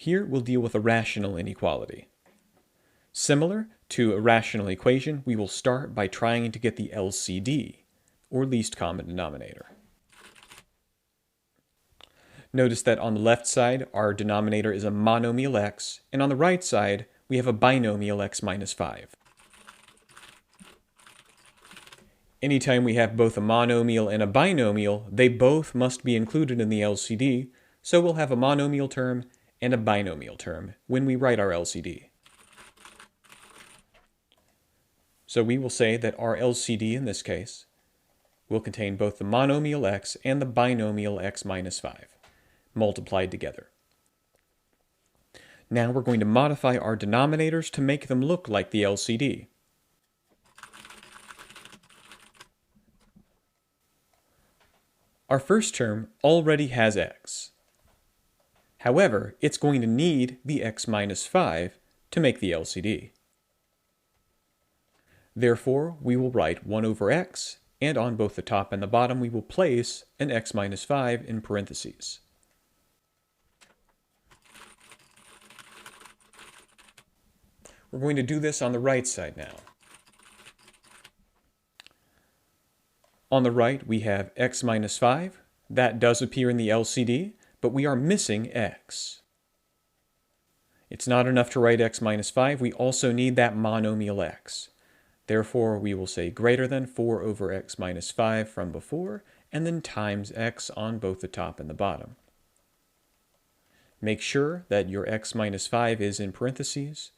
Here we'll deal with a rational inequality. Similar to a rational equation, we will start by trying to get the LCD, or least common denominator. Notice that on the left side, our denominator is a monomial x, and on the right side, we have a binomial x minus 5. Anytime we have both a monomial and a binomial, they both must be included in the LCD, so we'll have a monomial term and a binomial term when we write our LCD. So we will say that our LCD in this case will contain both the monomial x and the binomial x minus 5 multiplied together. Now we're going to modify our denominators to make them look like the LCD. Our first term already has x. However, it's going to need the x minus 5 to make the LCD. Therefore, we will write 1 over x, and on both the top and the bottom we will place an x minus 5 in parentheses. We're going to do this on the right side now. On the right we have x minus 5. That does appear in the LCD, but we are missing x. It's not enough to write x minus 5, we also need that monomial x. Therefore, we will say greater than 4 over x minus 5 from before, and then times x on both the top and the bottom. Make sure that your x minus 5 is in parentheses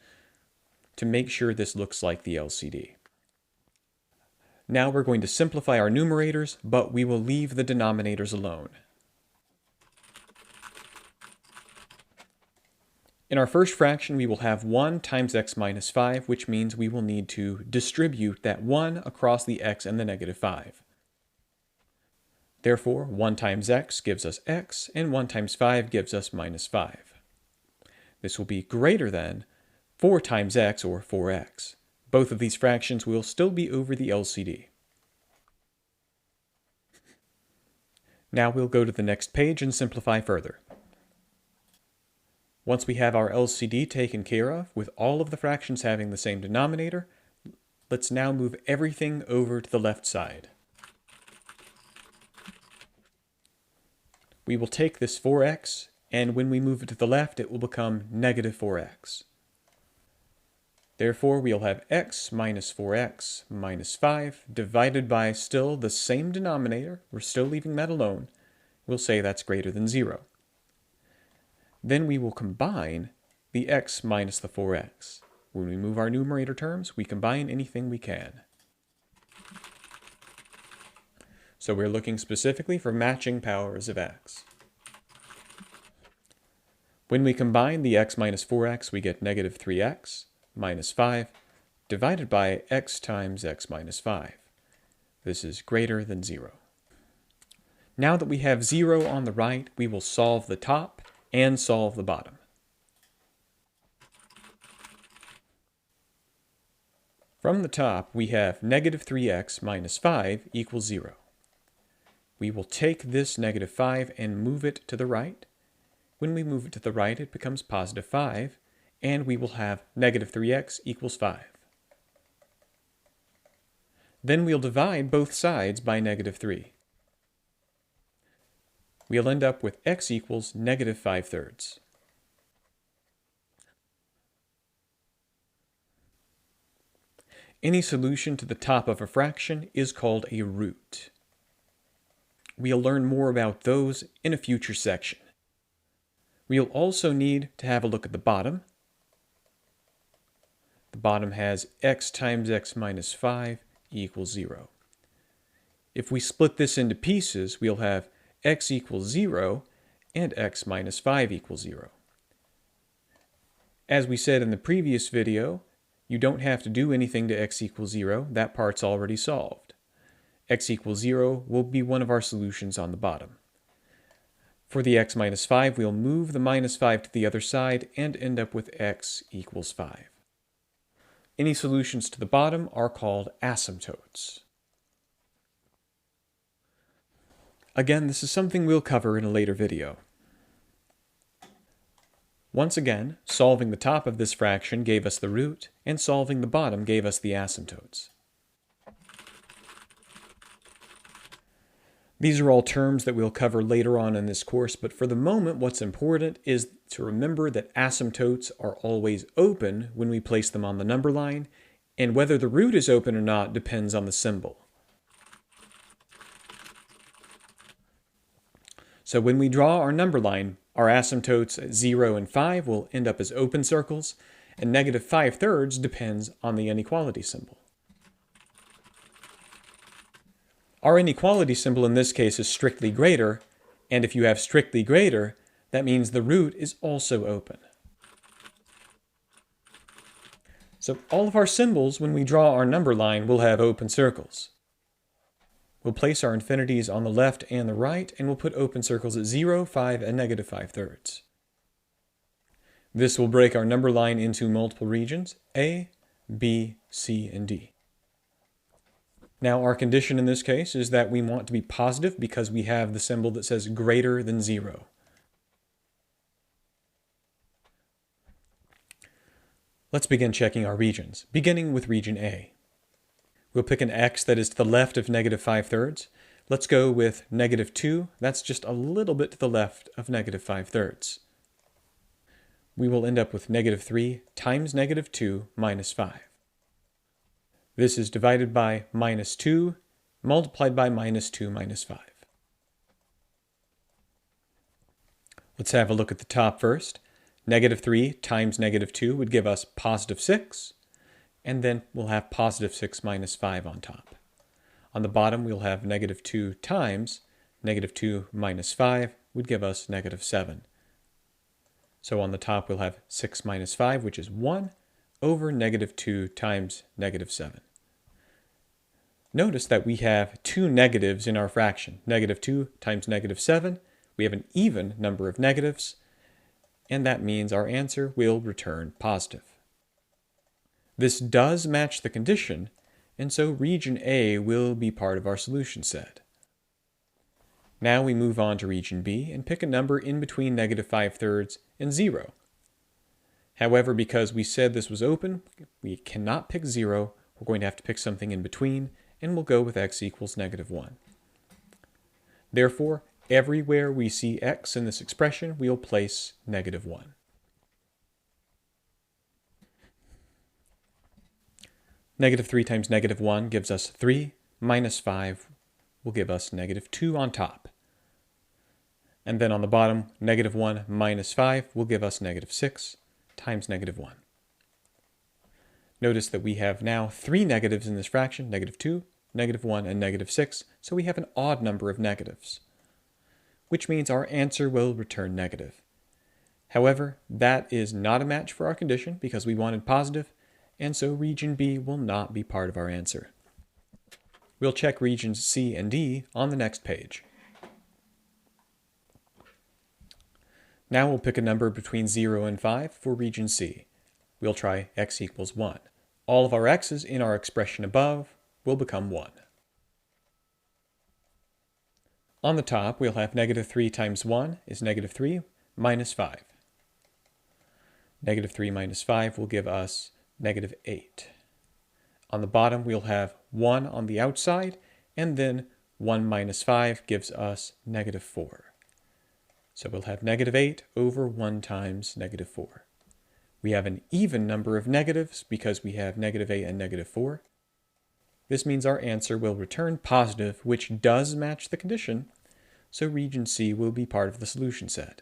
to make sure this looks like the LCD. Now we're going to simplify our numerators, but we will leave the denominators alone. In our first fraction, we will have 1 times x minus 5, which means we will need to distribute that 1 across the x and the negative 5. Therefore, 1 times x gives us x, and 1 times 5 gives us minus 5. This will be greater than 4 times x, or 4x. Both of these fractions will still be over the LCD. Now we'll go to the next page and simplify further. Once we have our LCD taken care of, with all of the fractions having the same denominator, let's now move everything over to the left side. We will take this 4x, and when we move it to the left, it will become negative 4x. Therefore, we'll have x minus 4x minus 5 divided by still the same denominator. We're still leaving that alone. We'll say that's greater than 0. Then we will combine the x minus the 4x. When we move our numerator terms, we combine anything we can. So we're looking specifically for matching powers of x. When we combine the x minus 4x, we get negative 3x minus 5 divided by x times x minus 5. This is greater than 0. Now that we have 0 on the right, we will solve the top and solve the bottom. From the top, we have negative 3x minus 5 equals 0. We will take this negative 5 and move it to the right. When we move it to the right, it becomes positive 5, and we will have negative 3x equals 5. Then we'll divide both sides by negative 3. We'll end up with x equals negative 5/3. Any solution to the top of a fraction is called a root. We'll learn more about those in a future section. We'll also need to have a look at the bottom. The bottom has x times x minus 5 equals 0. If we split this into pieces, we'll have x equals 0 and x minus 5 equals 0. As we said in the previous video, you don't have to do anything to x equals 0. That part's already solved. X equals 0 will be one of our solutions on the bottom. For the x minus 5, we'll move the minus 5 to the other side and end up with x equals 5. Any solutions to the bottom are called asymptotes. Again, this is something we'll cover in a later video. Once again, solving the top of this fraction gave us the root, and solving the bottom gave us the asymptotes. These are all terms that we'll cover later on in this course, but for the moment, what's important is to remember that asymptotes are always open when we place them on the number line, and whether the root is open or not depends on the symbol. So when we draw our number line, our asymptotes at 0 and 5 will end up as open circles, and negative 5/3 depends on the inequality symbol. Our inequality symbol in this case is strictly greater, and if you have strictly greater, that means the root is also open. So all of our symbols, when we draw our number line, will have open circles. We'll place our infinities on the left and the right, and we'll put open circles at 0, 5, and negative 5/3. This will break our number line into multiple regions, A, B, C, and D. Now our condition in this case is that we want to be positive because we have the symbol that says greater than 0. Let's begin checking our regions, beginning with region A. We'll pick an x that is to the left of negative 5/3. Let's go with negative 2. That's just a little bit to the left of negative 5/3. We will end up with negative 3 times negative 2 minus 5. This is divided by minus 2 multiplied by minus 2 minus 5. Let's have a look at the top first. Negative 3 times negative 2 would give us positive 6, and then we'll have positive 6 minus 5 on top. On the bottom, we'll have negative 2 times negative 2 minus 5 would give us negative 7. So on the top, we'll have 6 minus 5, which is 1, over negative 2 times negative 7. Notice that we have two negatives in our fraction. Negative 2 times negative 7. We have an even number of negatives, and that means our answer will return positive. This does match the condition, and so region A will be part of our solution set. Now we move on to region B and pick a number in between negative 5/3 and 0. However, because we said this was open, we cannot pick 0. We're going to have to pick something in between, and we'll go with x equals negative 1. Therefore, everywhere we see x in this expression, we'll place negative 1. Negative 3 times negative 1 gives us 3, minus 5 will give us negative 2 on top. And then on the bottom, negative 1 minus 5 will give us negative 6 times negative 1. Notice that we have now three negatives in this fraction, negative 2, negative 1, and negative 6, so we have an odd number of negatives, which means our answer will return negative. However, that is not a match for our condition because we wanted positive, and so region B will not be part of our answer. We'll check regions C and D on the next page. Now we'll pick a number between 0 and 5 for region C. We'll try x equals 1. All of our x's in our expression above will become 1. On the top, we'll have negative 3 times 1 is negative 3 minus 5. Negative 3 minus 5 will give us negative 8. On the bottom, we'll have 1 on the outside, and then 1 minus 5 gives us negative 4. So we'll have negative 8 over 1 times negative 4. We have an even number of negatives because we have negative 8 and negative 4. This means our answer will return positive, which does match the condition, so region C will be part of the solution set.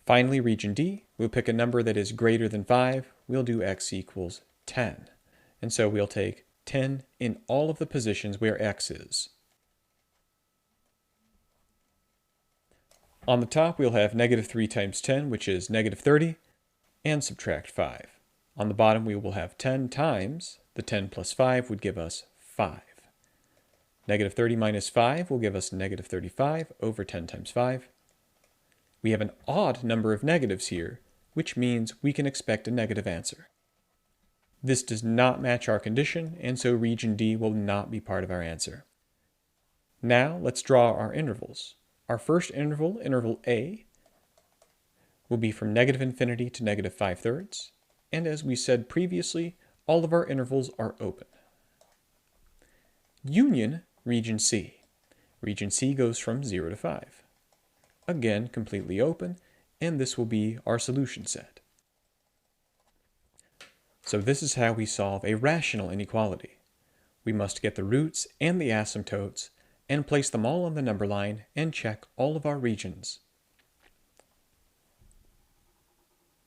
Finally, region D, we'll pick a number that is greater than 5. We'll do x equals 10. And so we'll take 10 in all of the positions where x is. On the top, we'll have negative 3 times 10, which is negative 30, and subtract 5. On the bottom, we will have 10 times the 10 plus 5 would give us 5. Negative 30 minus 5 will give us negative 35 over 10 times 5. We have an odd number of negatives here, which means we can expect a negative answer. This does not match our condition, and so region D will not be part of our answer. Now let's draw our intervals. Our first interval, interval A, will be from negative infinity to negative 5/3, and as we said previously, all of our intervals are open. Union region C. Region C goes from 0 to 5. Again, completely open, and this will be our solution set. So this is how we solve a rational inequality. We must get the roots and the asymptotes and place them all on the number line and check all of our regions.